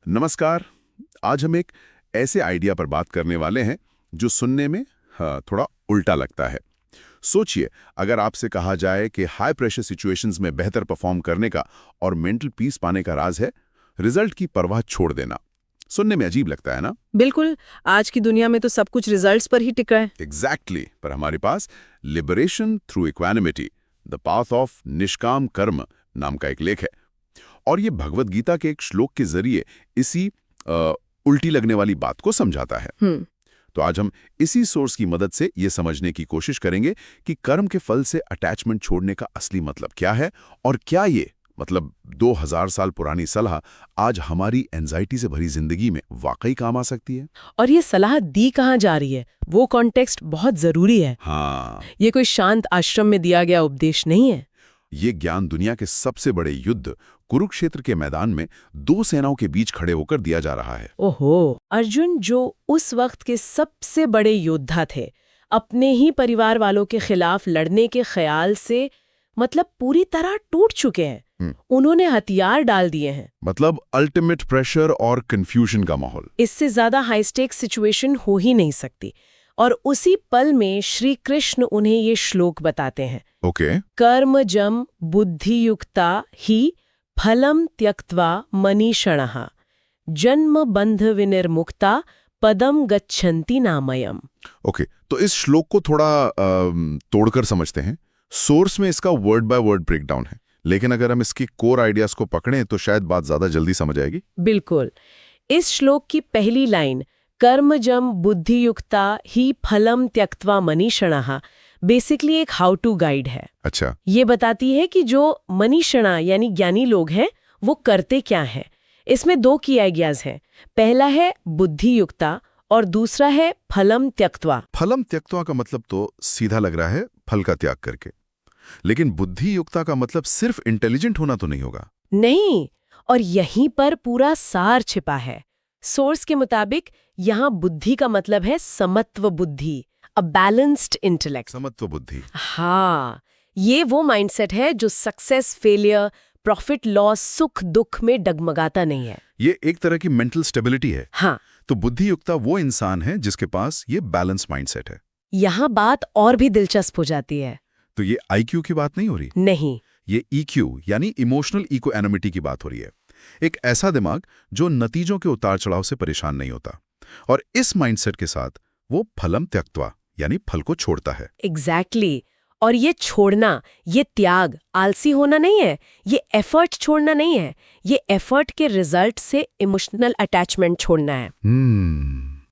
नमस्कार। आज हम एक ऐसे आइडिया पर बात करने वाले हैं जो सुनने में थोड़ा उल्टा लगता है। सोचिए, अगर आपसे कहा जाए कि हाई प्रेशर सिचुएशंस में बेहतर परफॉर्म करने का और मेंटल पीस पाने का राज है रिजल्ट की परवाह छोड़ देना। सुनने में अजीब लगता है ना? बिल्कुल। आज की दुनिया में तो सब कुछ रिजल्ट्स पर ही टिका है। एग्जैक्टली पर हमारे पास liberation through equanimity, the path of निष्काम कर्म नाम का एक लेख है और ये भगवत गीता के एक श्लोक के जरिए इसी उल्टी लगने वाली बात को समझाता है। तो आज हम इसी सोर्स की मदद से ये समझने की कोशिश करेंगे कि कर्म के फल से अटैचमेंट छोड़ने का असली मतलब क्या है और क्या ये 2000 साल पुरानी सलाह आज हमारी एंजाइटी से भरी जिंदगी में वाकई काम आ सकती है। और ये सलाह दी कहाँ जा रही है, वो कॉन्टेक्स्ट बहुत जरूरी है। हाँ, ये कोई शांत आश्रम में दिया गया उपदेश नहीं है। ये ज्ञान दुनिया के सबसे बड़े युद्ध कुरुक्षेत्र के मैदान में दो सेनाओं के बीच खड़े होकर दिया जा रहा है। ओहो, अर्जुन जो उस वक्त के सबसे बड़े योद्धा थे, अपने ही परिवार वालों के खिलाफ लड़ने के ख्याल से पूरी तरह टूट चुके हैं। उन्होंने हथियार डाल दिए हैं। अल्टीमेट प्रेशर और कंफ्यूजन का माहौल। इससे ज्यादा हाई स्टेक सिचुएशन हो ही नहीं सकती। और उसी पल में श्री कृष्ण उन्हें ये श्लोक बताते हैं। ओके। कर्मजम बुद्धियुक्ता ही फलम त्यक्त्वा मनीषणः जन्म बंध विनिर्मुक्ता पदम गच्छन्ति नामयम। ओके, तो इस श्लोक को थोड़ा तोड़कर समझते हैं। सोर्स में इसका वर्ड बाय वर्ड ब्रेकडाउन है, लेकिन अगर हम इसकी कोर आइडियाज को पकड़ें तो शायद बात ज्यादा जल्दी समझ आएगी। बिल्कुल। इस श्लोक की पहली लाइन कर्मजम बुद्धियुक्ता ही फलम त्यक्त्वा मनीषणः बेसिकली एक हाउ टू गाइड है। अच्छा। ये बताती है कि जो मनीषणा यानी ज्ञानी लोग हैं वो करते क्या हैं। इसमें दो की आज्ञाज हैं। पहला है बुद्धियुक्ता और दूसरा है फलम त्यक्त्वा। फलम त्यक्त्वा का मतलब तो सीधा लग रहा है, फल का त्याग करके। लेकिन बुद्धियुक्ता का मतलब सिर्फ इंटेलिजेंट होना तो नहीं होगा। नहीं, और यहीं पर पूरा सार छिपा है। सोर्स के मुताबिक यहाँ बुद्धि का मतलब है समत्व बुद्धि, अ बैलेंस्ड इंटेलेक्ट। समत्व बुद्धि। हाँ, ये वो माइंडसेट है जो सक्सेस, फेलियर, प्रॉफिट लॉस, सुख दुख में डगमगाता नहीं है। ये एक तरह की मेंटल स्टेबिलिटी है। हाँ। तो बुद्धियुक्ता वो इंसान है जिसके पास ये बैलेंस माइंडसेट है। यहाँ बात और भी दिलचस्प हो जाती है। तो ये आईक्यू की बात नहीं हो रही। नहीं, ये ईक्यू यानी इमोशनल इक्वानिमिटी की बात हो रही है। एक ऐसा दिमाग जो नतीजों के उतार चढ़ाव से परेशान नहीं होता। और इस माइंडसेट के साथ वो फलम त्यक्त्वा यानी फल को छोड़ता है। एग्जैक्टली। और ये छोड़ना, ये त्याग आलसी होना नहीं है, ये एफर्ट छोड़ना नहीं है, ये एफर्ट के रिजल्ट से इमोशनल अटैचमेंट छोड़ना है।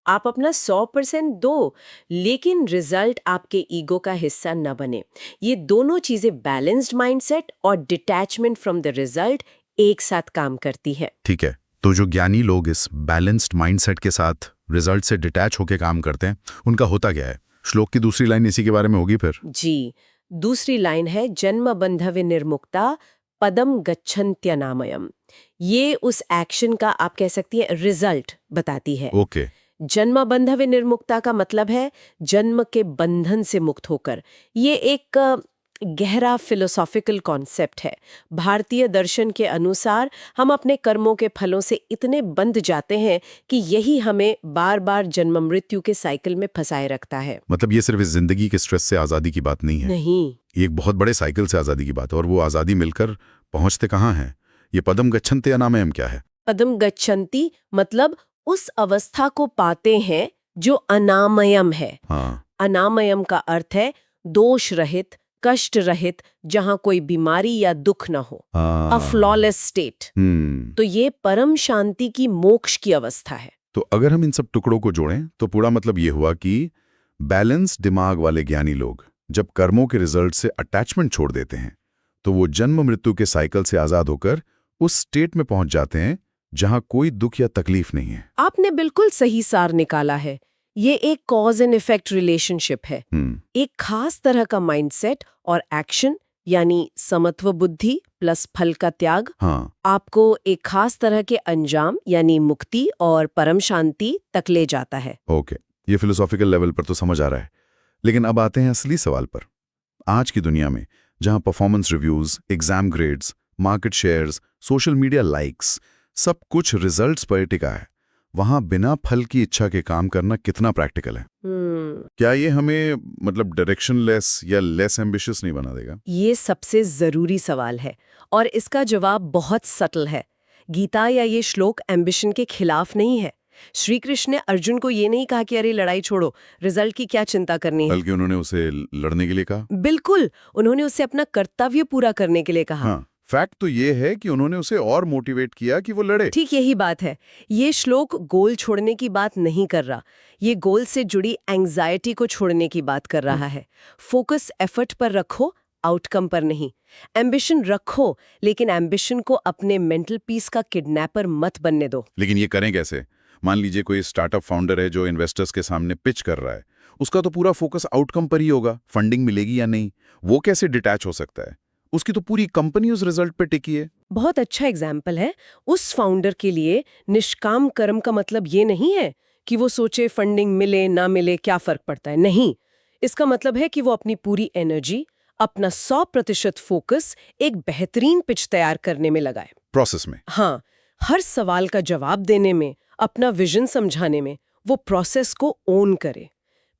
आप अपना 100% दो, लेकिन रिजल्ट आपके ईगो का हिस्सा न बने। ये दोनों चीजें बैलेंस्ड माइंडसेट और डिटैचमेंट फ्रॉम द रिजल्ट एक साथ काम करती है। ठीक है, तो जो ज्ञानी लोग इस बैलेंस्ड माइंडसेट के साथ रिजल्ट से डिटैच होकर काम करते हैं, उनका होता क्या है? श्लोक की दूसरी लाइन इसी के बारे में होगी फिर। जी, दूसरी लाइन है जन्म बंध विनिर्मुक्ता पदम गच्छन्त्यनामयम। ये उस एक्शन का आप कह सकती हैं रिजल्ट बताती है। ओके। जन्म बंध विनिर्मुक्ता का मतलब है जन्म के बंधन से मुक्त होकर। ये एक गहरा फिलोसॉफिकल कॉन्सेप्ट है। भारतीय दर्शन के अनुसार हम अपने कर्मों के फलों से इतने बंध जाते हैं कि यही हमें बार बार जन्म मृत्यु के साइकिल में फंसाए रखता है। ये सिर्फ इस जिंदगी के स्ट्रेस से आजादी की बात नहीं है। नहीं, ये एक बहुत बड़े साइकिल से आजादी की बात है। और वो आजादी मिलकर पहुंचते कहाँ है? ये पदम गच्छन्ते अनामयम क्या है? पदम गच्छन्ति मतलब उस अवस्था को पाते हैं जो अनामयम है। हाँ। अनामयम का अर्थ है दोष रहित, कष्ट रहित, जहां कोई बीमारी या दुख न हो। अ फ्लॉलेस स्टेट। तो ये परम शांति की, मोक्ष की अवस्था है। तो अगर हम इन सब टुकड़ों को जोड़ें तो पूरा मतलब ये हुआ कि बैलेंस दिमाग वाले ज्ञानी लोग जब कर्मों के रिजल्ट से अटैचमेंट छोड़ देते हैं तो वो जन्म मृत्यु के साइकिल से आजाद होकर उस स्टेट में पहुंच जाते हैं जहां कोई दुख या तकलीफ नहीं है। आपने बिल्कुल सही सार निकाला है। ये एक कॉज एंड इफेक्ट रिलेशनशिप है। एक खास तरह का माइंडसेट और एक्शन यानी समत्व बुद्धि प्लस फल का त्याग आपको एक खास तरह के अंजाम यानी मुक्ति और परम शांति तक ले जाता है। ओके, ये फिलोसॉफिकल लेवल पर तो समझ आ रहा है। लेकिन अब आते हैं असली सवाल पर। आज की दुनिया में जहां performance reviews, exam grades, market shares, social media likes सब कुछ रिजल्ट्स पर टिका है, वहां बिना फल की इच्छा के काम करना कितना प्रैक्टिकल है? क्या ये हमें मतलब डायरेक्शनलेस या लेस एम्बिशियस नहीं बना देगा? ये सबसे जरूरी सवाल है और इसका जवाब बहुत सटल है। गीता या ये श्लोक एम्बिशन के खिलाफ नहीं है। श्री कृष्ण ने अर्जुन को ये नहीं कहा कि अरे लड़ाई छोड़ो, रिजल्ट की क्या चिंता करनी है। बल्कि उन्होंने उसे लड़ने के लिए कहा। बिल्कुल, उन्होंने उसे अपना कर्तव्य पूरा करने के लिए कहा। हाँ, फैक्ट तो ये है कि उन्होंने उसे और मोटिवेट किया कि वो लड़े। ठीक यही बात है। ये श्लोक गोल छोड़ने की बात नहीं कर रहा, ये गोल से जुड़ी एंग्जाइटी को छोड़ने की बात कर रहा है। फोकस एफर्ट पर रखो, आउटकम पर नहीं। एम्बिशन रखो, लेकिन एम्बिशन को अपने मेंटल पीस का किडनैपर मत बनने दो। लेकिन ये करें कैसे? मान लीजिए कोई स्टार्टअप फाउंडर है जो इन्वेस्टर्स के सामने पिच कर रहा है, उसका तो पूरा फोकस आउटकम पर ही होगा, फंडिंग मिलेगी या नहीं। वो कैसे डिटैच हो सकता है? उसकी तो पूरी कंपनी उस रिजल्ट पे टिकी है। बहुत अच्छा एग्जाम्पल है। उस फाउंडर के लिए निष्काम कर्म का मतलब ये नहीं है कि वो सोचे फंडिंग मिले ना मिले क्या फर्क पड़ता है। नहीं, इसका मतलब है कि वो अपनी पूरी एनर्जी, अपना 100% फोकस एक बेहतरीन पिच तैयार करने में लगाए। प्रोसेस में। हाँ, हर सवाल का जवाब देने में, अपना विजन समझाने में वो प्रोसेस को ओन करे।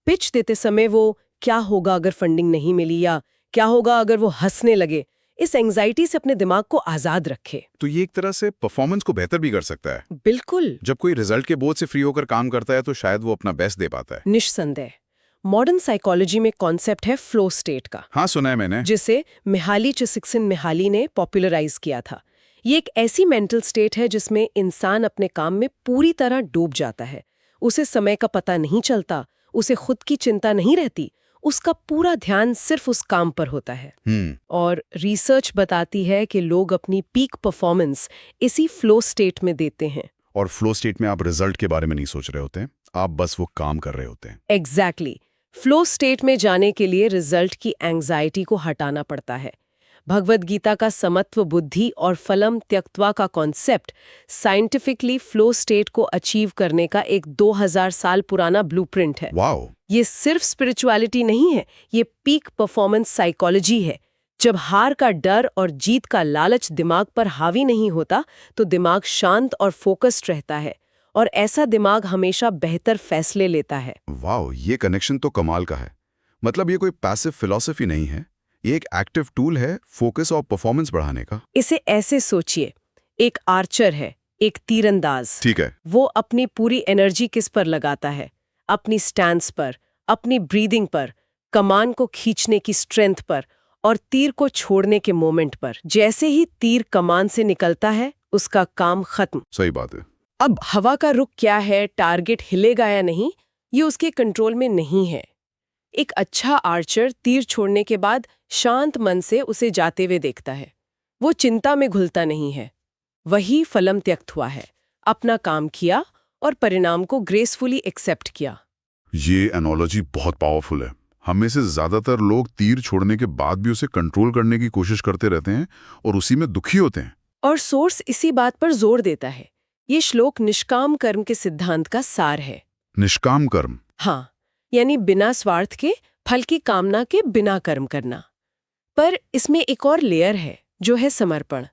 पिच देते समय वो क्या होगा अगर फंडिंग नहीं मिली, या क्या होगा अगर वो हंसने लगे, इस एंग्जाइटी से अपने दिमाग को आजाद रखे। तो ये एक तरह से परफॉर्मेंस को बेहतर भी कर सकता है। बिल्कुल। जब कोई रिजल्ट के बोझ से फ्री होकर काम करता है तो शायद वो अपना बेस्ट दे पाता है। निस्संदेह। मॉडर्न साइकोलॉजी में कॉन्सेप्ट है फ्लो स्टेट का। हाँ, सुना है मैंने। जिसे मिहाली चिसिक्सिन-मिहाली ने पॉपुलराइज किया था। ये एक ऐसी मेंटल स्टेट है जिसमें इंसान अपने काम में पूरी तरह डूब जाता है। उसे समय का पता नहीं चलता, उसे खुद की चिंता नहीं रहती, उसका पूरा ध्यान सिर्फ उस काम पर होता है। और रिसर्च बताती है कि लोग अपनी पीक परफॉर्मेंस इसी फ्लो स्टेट में देते हैं। और फ्लो स्टेट में आप रिजल्ट के बारे में नहीं सोच रहे होते हैं, आप बस वो काम कर रहे होते हैं। एग्जैक्टली। फ्लो स्टेट में जाने के लिए रिजल्ट की एंग्जाइटी को हटाना पड़ता है। भगवद गीता का समत्व बुद्धि और फलम त्यक्त्वा का कॉन्सेप्ट साइंटिफिकली फ्लो स्टेट को अचीव करने का एक 2000 साल पुराना ब्लूप्रिंट है। वाओ! ये सिर्फ स्पिरिचुअलिटी नहीं है, ये पीक परफॉर्मेंस साइकोलॉजी है। जब हार का डर और जीत का लालच दिमाग पर हावी नहीं होता, तो दिमाग शांत और फोकस्ड रहता है, और ऐसा दिमाग हमेशा बेहतर फैसले लेता है। वाओ, ये कनेक्शन तो कमाल का है। मतलब ये कोई पैसिव फिलॉसफी नहीं है, ये एक एक्टिव टूल है फोकस और परफॉर्मेंस बढ़ाने का। इसे ऐसे सोचिए, एक आर्चर है, एक तीरंदाज। ठीक है। वो अपनी पूरी एनर्जी किस पर लगाता है? अपनी स्टैंस पर, अपनी ब्रीदिंग पर, कमान को खींचने की स्ट्रेंथ पर, और तीर को छोड़ने के मोमेंट पर। जैसे ही तीर कमान से निकलता है, उसका काम खत्म। सही बात है। अब हवा का रुख क्या है, टारगेट हिलेगा या नहीं, ये उसके कंट्रोल में नहीं है। एक अच्छा आर्चर तीर छोड़ने के बाद शांत मन से उसे जाते हुए देखता है। वो चिंता में घुलता नहीं है। वही फलम त्यक्त हुआ है, अपना काम किया और परिणाम को ग्रेसफुली एक्सेप्ट किया। ये एनोलॉजी बहुत पावरफुल है। हम में से ज्यादातर लोग तीर छोड़ने के बाद भी उसे कंट्रोल करने की कोशिश करते रहते हैं और उसी में दुखी होते हैं। और सोर्स इसी बात पर जोर देता है। ये श्लोक निष्काम कर्म के सिद्धांत का सार है। निष्काम कर्म? हाँ, यानी बिना स्वार्थ के, फल की कामना के बिना कर्म करना। पर इसमें एक और लेयर है, जो है समर्पण।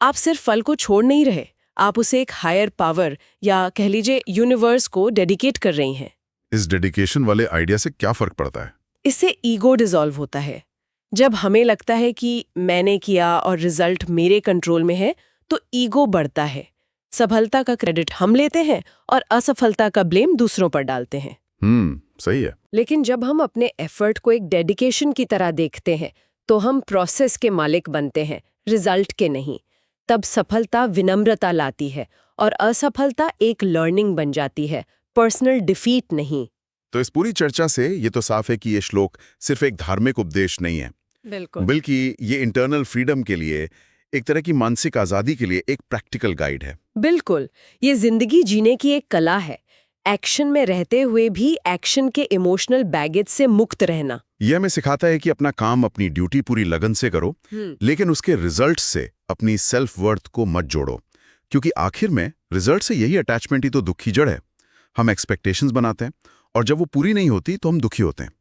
आप सिर्फ फल को छोड़ नहीं रहे, आप उसे एक हायर पावर या कह लीजिए यूनिवर्स को डेडिकेट कर रही हैं। इस डेडिकेशन वाले आइडिया से क्या फर्क पड़ता है? इससे ईगो डिसॉल्व होता है। जब हमें लगता है कि मैंने किया और रिजल्ट मेरे कंट्रोल में है, तो ईगो बढ़ता है। सफलता का क्रेडिट हम लेते हैं और असफलता का ब्लेम दूसरों पर डालते हैं। सही है। लेकिन जब हम अपने एफर्ट को एक डेडिकेशन की तरह देखते हैं, तो हम प्रोसेस के मालिक बनते हैं, रिजल्ट के नहीं। तब सफलता विनम्रता लाती है और असफलता एक लर्निंग बन जाती है, पर्सनल डिफीट नहीं। तो इस पूरी चर्चा से ये तो साफ है कि ये श्लोक सिर्फ एक धार्मिक उपदेश नहीं है, बिल्कुल, बल्कि ये इंटरनल फ्रीडम के लिए, एक तरह की मानसिक आजादी के लिए एक प्रैक्टिकल गाइड है। बिल्कुल, ये जिंदगी जीने की एक कला है। एक्शन में रहते हुए भी एक्शन के इमोशनल बैगेज से मुक्त रहना। यह हमें सिखाता है कि अपना काम, अपनी ड्यूटी पूरी लगन से करो, लेकिन उसके रिजल्ट से अपनी सेल्फ वर्थ को मत जोड़ो, क्योंकि आखिर में रिजल्ट से यही अटैचमेंट ही तो दुख की जड़ है। हम एक्सपेक्टेशंस बनाते हैं और जब वो पूरी नहीं होती तो हम दुखी होते हैं।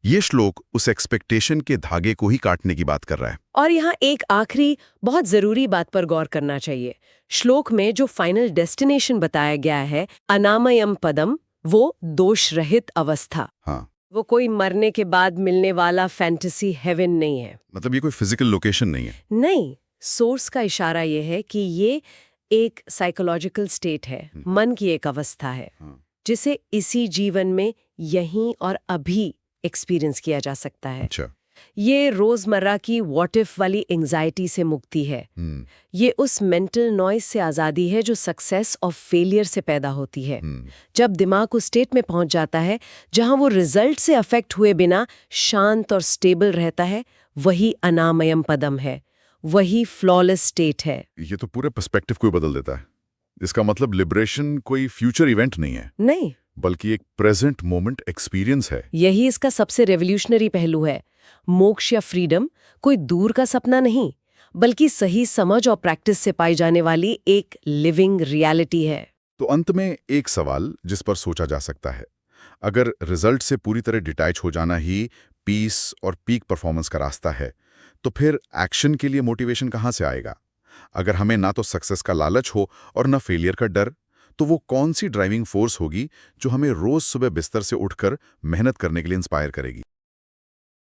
ये श्लोक उस एक्सपेक्टेशन के धागे को ही काटने की बात कर रहा है। और यहाँ एक आखिरी बहुत जरूरी बात पर गौर करना चाहिए। श्लोक में जो फाइनल डेस्टिनेशन बताया गया है, अनामयम पदम, वो दोष रहित अवस्था। हाँ, वो कोई मरने के बाद मिलने वाला फैंटेसी हेवन नहीं है। मतलब ये कोई फिजिकल लोकेशन नहीं है। नहीं, सोर्स का इशारा ये है कि ये एक साइकोलॉजिकल स्टेट है, मन की एक अवस्था है, हाँ। जिसे इसी जीवन में यहीं और अभी एक्सपीरियंस किया जा सकता है। अच्छा। ये रोजमर्रा की व्हाट इफ वाली एंजाइटी से मुक्ति है। ये उस मेंटल नॉइज से आज़ादी है जो सक्सेस और फेलियर से पैदा होती है। जब दिमाग उस स्टेट में पहुंच जाता है जहां वो रिजल्ट से अफेक्ट हुए बिना शांत और स्टेबल रहता है, वही अनामयम पदम है, वही फ्लॉलेस स्टेट है। ये तो पूरे पर्सपेक्टिव को ही बदल देता है। इसका मतलब लिबरेशन कोई फ्यूचर इवेंट नहीं है, नहीं, बल्कि एक प्रेजेंट मोमेंट एक्सपीरियंस है। यही इसका सबसे रेवोल्यूशनरी पहलू है। मोक्ष या फ्रीडम कोई दूर का सपना नहीं, बल्कि सही समझ और प्रैक्टिस से पाई जाने वाली एक लिविंग रियलिटी है। तो अंत में एक सवाल जिस पर सोचा जा सकता है, अगर रिजल्ट से पूरी तरह डिटैच हो जाना ही पीस और पीक परफॉर्मेंस का रास्ता है, तो फिर एक्शन के लिए मोटिवेशन कहाँ से आएगा? अगर हमें ना तो सक्सेस का लालच हो और ना फेलियर का डर, तो वो कौन सी ड्राइविंग फोर्स होगी जो हमें रोज सुबह बिस्तर से उठकर मेहनत करने के लिए इंस्पायर करेगी?